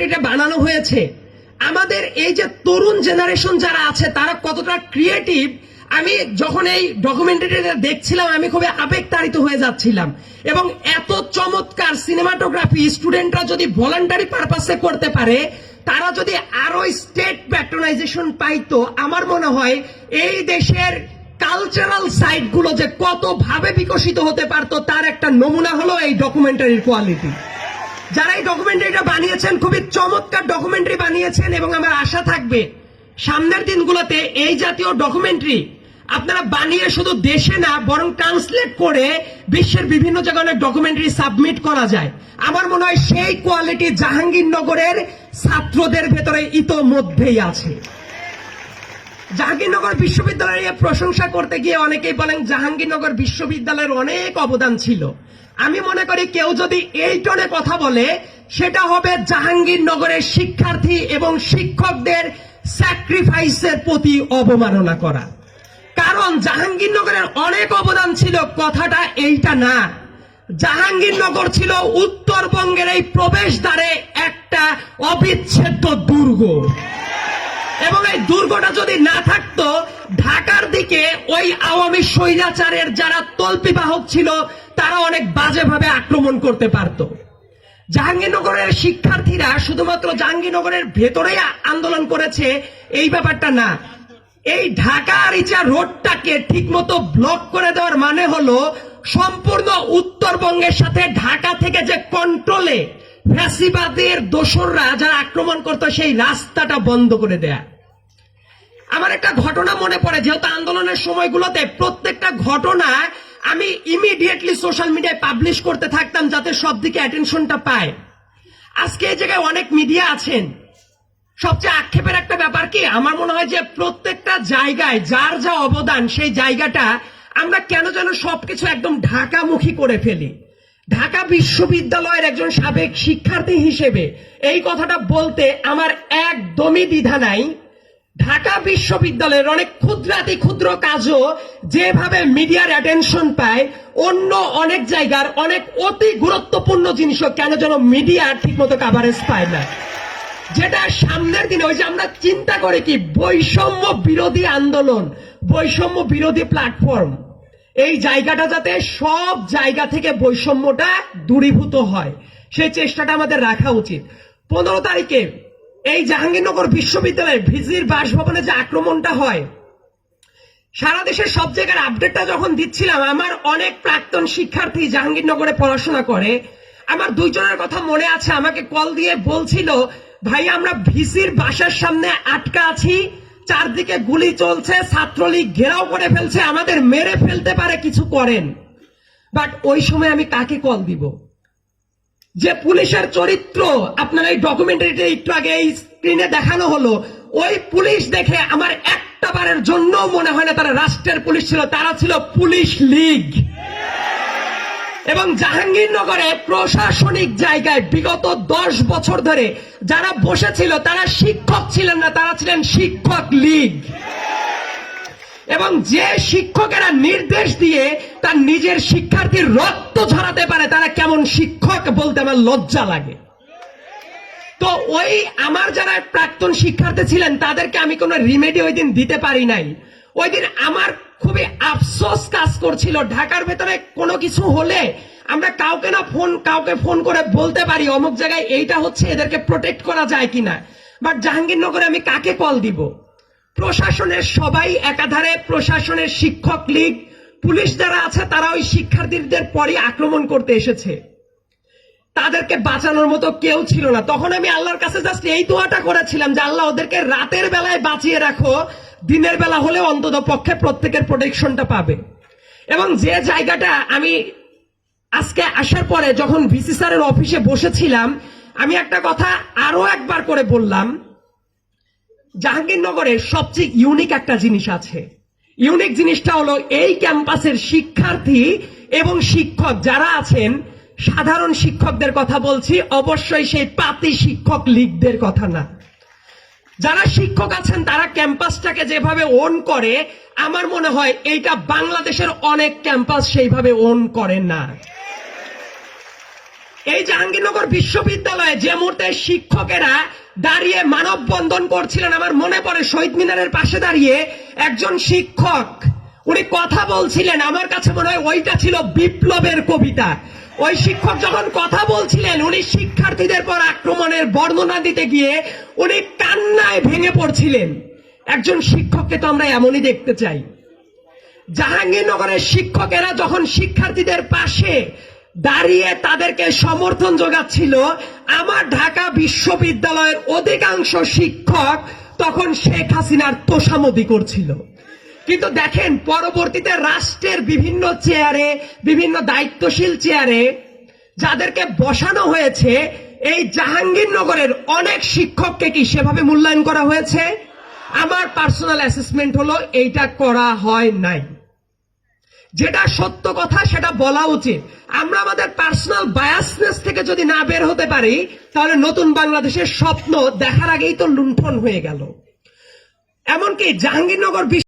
এটা বানানো হয়েছে। আমাদের এই যে তরুণ জেনারেশন যারা আছে তারা কতটা ক্রিয়েটিভ, আমি যখন এই ডকুমেন্টারিটা দেখছিলাম আমি খুবই আবেগতাড়িত হয়ে যাচ্ছিলাম। এবং এত চমৎকার সিনেমাটোগ্রাফি স্টুডেন্টরা যদি ভলান্টারি পারপাসে করতে পারে, তারা যদি আরো স্টেট প্যাট্রোনাইজেশন পাইতো, আমার মনে হয় এই দেশের কালচারাল সাইট গুলো যে কত ভাবে বিকশিত হতে পারতো তার একটা নমুনা হলো এই ডকুমেন্টারির কোয়ালিটি। যারা এই ডকুমেন্টারিটা বানিয়েছেন খুবই চমৎকার ডকুমেন্টারি বানিয়েছেন, এবং আমার আশা থাকবে সামনের দিনগুলোতে এই জাতীয় ডকুমেন্টারি আপনারা বানিয়ে শুধু দেশে না বরং ট্রান্সলেট করে বিশ্বের বিভিন্ন জায়গায় অনেক ডকুমেন্টারি সাবমিট করা যায়। আমার মনে হয় সেই কোয়ালিটি জাহাঙ্গীরনগরের ছাত্রদের ভেতরে ইতোমধ্যেই আছে। জাহাঙ্গীরনগর বিশ্ববিদ্যালয়ের প্রশংসা করতে গিয়ে অনেকেই বলেন জাহাঙ্গীরনগর বিশ্ববিদ্যালয়ের অনেক অবদান ছিল। আমি মনে করি কেউ যদি এই টনে কথা বলে সেটা হবে জাহাঙ্গীরনগরের শিক্ষার্থী এবং শিক্ষকদের স্যাক্রিফাইসের প্রতি অবমাননা করা। কারণ জাহাঙ্গীরনগরের অনেক অবদান ছিল, কথাটা এইটা না। জাহাঙ্গীরনগর ছিল উত্তরবঙ্গের এই প্রবেশদ্বারে একটা অবিচ্ছেদ্য দুর্গ, এবং এই দুর্গটা যদি না থাকতো ঢাকার দিকে ওই আওয়ামী স্বৈরাচারের যারা তল্পিবাহক ছিল তারা অনেক বাজেভাবে আক্রমণ করতে পারত। জাহাঙ্গীরনগরের শিক্ষার্থীরা শুধুমাত্র জাহাঙ্গীরনগরের ভেতরেই আন্দোলন করেছে এই ব্যাপারটা না, এই ঢাকা রিচা রোডটাকে ঠিকমতো ব্লক করে দেওয়ার মানে হলো সম্পূর্ণ উত্তরবঙ্গের সাথে ঢাকা থেকে যে কন্ট্রোলে ফ্যাসিবাদের দোসররা যারা আক্রমণ করতো সেই রাস্তাটা বন্ধ করে দেয়া। আমার একটা ঘটনা মনে পড়ে, যেহেতু আন্দোলনের সময়গুলোতে প্রত্যেকটা ঘটনা আমি ইমিডিয়েটলি সোশ্যাল মিডিয়ায় পাবলিশ করতে থাকতাম যাতে সব দিকে অ্যাটেনশনটা পায়। আজকে এই জায়গায় অনেক মিডিয়া আছেন, সবচেয়ে আক্ষেপের একটা ব্যাপার কি, আমার মনে হয় যে প্রত্যেকটা জায়গায় যার যা অবদান সেই জায়গাটা আমরা কেন যেন সবকিছু একদম ঢাকামুখী করে ফেলি। ঢাকা বিশ্ববিদ্যালয়ের একজন সাবেক শিক্ষার্থী হিসেবে এই কথাটা বলতে আমার একদমই দ্বিধা নাই। ঢাকা বিশ্ববিদ্যালয়ের অনেক ক্ষুদ্রাতি ক্ষুদ্র কাজও যেভাবে মিডিয়ার অ্যাটেনশন পায়, অন্য অনেক জায়গার অনেক অতি গুরুত্বপূর্ণ জিনিসও কেন যেন মিডিয়া ঠিকমতো কাভারেজ পায় না। যেটা সামনের দিনে ওই যে আমরা চিন্তা করি কি বৈষম্য বিরোধী আন্দোলন, বৈষম্য বিরোধী প্ল্যাটফর্ম, এই জায়গাটা যাতে সব জায়গা থেকে বৈষম্যটা দূরীভূত হয় সেই চেষ্টাটা আমাদের রাখা উচিত। 15 তারিখে এই জাহাঙ্গীরনগর বিশ্ববিদ্যালয়ের ভিজির বাসভবনে যে আক্রমণটা হয়, সারা দেশের সব জায়গার আপডেটটা যখন দিচ্ছিলাম, আমার অনেক প্রাক্তন শিক্ষার্থী জাহাঙ্গীরনগরে পড়াশোনা করে, আমার দুইজনের কথা মনে আছে, আমাকে কল দিয়ে বলছিল ভাই আমরা ভিসির বাসার সামনে আটকা আছি, চারদিকে গুলি চলছে, ছাত্রলীগ ঘেরাও করে ফেলছে, আমাদের মেরে ফেলতে পারে, কিছু করেন। বাট ওই সময় আমি কাকে কল দিব? যে পুলিশের চরিত্র আপনার এই ডকুমেন্টারিতে একটু আগে এই স্ক্রিনে দেখানো হলো, ওই পুলিশ দেখে আমার একটা বারের জন্য মনে হয় না তারা রাষ্ট্রের পুলিশ ছিল, তারা ছিল পুলিশ লীগ। এবং জাহাঙ্গীরনগরে প্রশাসনিক জায়গায় বিগত 10 বছর ধরে যারা বসেছিল তারা শিক্ষক ছিলেন না, তারা ছিলেন শিক্ষক লীগ। এবং যে শিক্ষকেরা নির্দেশ দিয়ে তার নিজের শিক্ষার্থীর রক্ত ঝরাতে পারে তারা কেমন শিক্ষক বলতে আমার লজ্জা লাগে। তো ওই আমার যারা প্রাক্তন শিক্ষার্থী ছিলেন তাদেরকে আমি কোনো রিমেডি ওই দিন দিতে পারি নাই। ওই দিন আমার খুবই আফসোস কাজ করছিল, ঢাকার ভেতরে কোনো কিছু হলে আমরা কাউকে ফোন করে বলতে পারি অমুক জায়গায় এইটা হচ্ছে, এদেরকে প্রোটেক্ট করা যায় কিনা। বাট জাহাঙ্গীরনগরে আমি কাকে কল দিব? প্রশাসনের সবাই একাধারে, প্রশাসনের শিক্ষক লীগ, পুলিশ যারা আছে তারা ওই শিক্ষার্থীদের পরই আক্রমণ করতে এসেছে, তাদেরকে বাঁচানোর মতো কেউ ছিল না। তখন আমি আল্লাহর কাছে জাস্ট এই দোয়াটা করেছিলাম যে আল্লাহ ওদেরকে রাতের বেলায় বাঁচিয়ে রাখো, দিনের বেলা হলে অন্তত পক্ষে প্রত্যেকের প্রোটেকশনটা পাবে। এবং যে জায়গাটা আমি আজকে আসার পরে যখন ভিসি স্যারের অফিসে বসেছিলাম, আমি একটা কথা আরো একবার করে বললাম, জাহাঙ্গীরনগরের সবচেয়ে ইউনিক একটা জিনিস আছে। ইউনিক জিনিসটা হলো এই ক্যাম্পাসের শিক্ষার্থী এবং শিক্ষক যারা আছেন, সাধারণ শিক্ষকদের কথা বলছি, অবশ্যই সেই পাতি শিক্ষক লীগদের কথা না। যারা শিক্ষক আছেন তারা ক্যাম্পাসটাকে যেভাবে ওন করে, আমার মনে হয় এইটা বাংলাদেশের অনেক ক্যাম্পাস সেইভাবে ওন করে না। এই জাহাঙ্গীরনগর বিশ্ববিদ্যালয়ে যে মুহূর্তে শিক্ষকেরা দাঁড়িয়ে মানববন্ধন করছিলেন, আমার মনে পড়ে শহীদ মিনারের পাশে দাঁড়িয়ে একজন শিক্ষক উনি কথা বলছিলেন, আমার কাছে মনে হয় ওইটা ছিল বিপ্লবের কবিতা। ওই শিক্ষক যখন কথা বলছিলেন, উনি শিক্ষার্থীদের পর আক্রমণের বর্ণনা দিতে গিয়ে উনি কান্নায় ভেঙে পড়ছিলেন। একজন শিক্ষককে তো আমরা এমনই দেখতে চাই। জাহাঙ্গীরনগরের শিক্ষকেরা যখন শিক্ষার্থীদের পাশে দাঁড়িয়ে তাদেরকে সমর্থন যোগাচ্ছিল, আমার ঢাকা বিশ্ববিদ্যালয়ের অধিকাংশ শিক্ষক তখন শেখ হাসিনার তোষামোদী করছিল। কিন্তু দেখেন, পরবর্তীতে রাষ্ট্রের বিভিন্ন চেয়ারে, বিভিন্ন দায়িত্বশীল চেয়ারে যাদেরকে বসানো হয়েছে, এই জাহাঙ্গীরনগরের অনেক শিক্ষককে কি সেভাবে মূল্যায়ন করা হয়েছে? আমার পার্সোনাল অ্যাসেসমেন্ট হলো এইটা করা হয় নাই। যেটা সত্য কথা সেটা বলা উচিত। আমরা আমাদের পার্সোনাল বায়াসনেস থেকে যদি না বের হতে পারি, তাহলে নতুন বাংলাদেশের স্বপ্ন দেখার আগেই তো লুণ্ঠন হয়ে গেল। এমনকি জাহাঙ্গীরনগর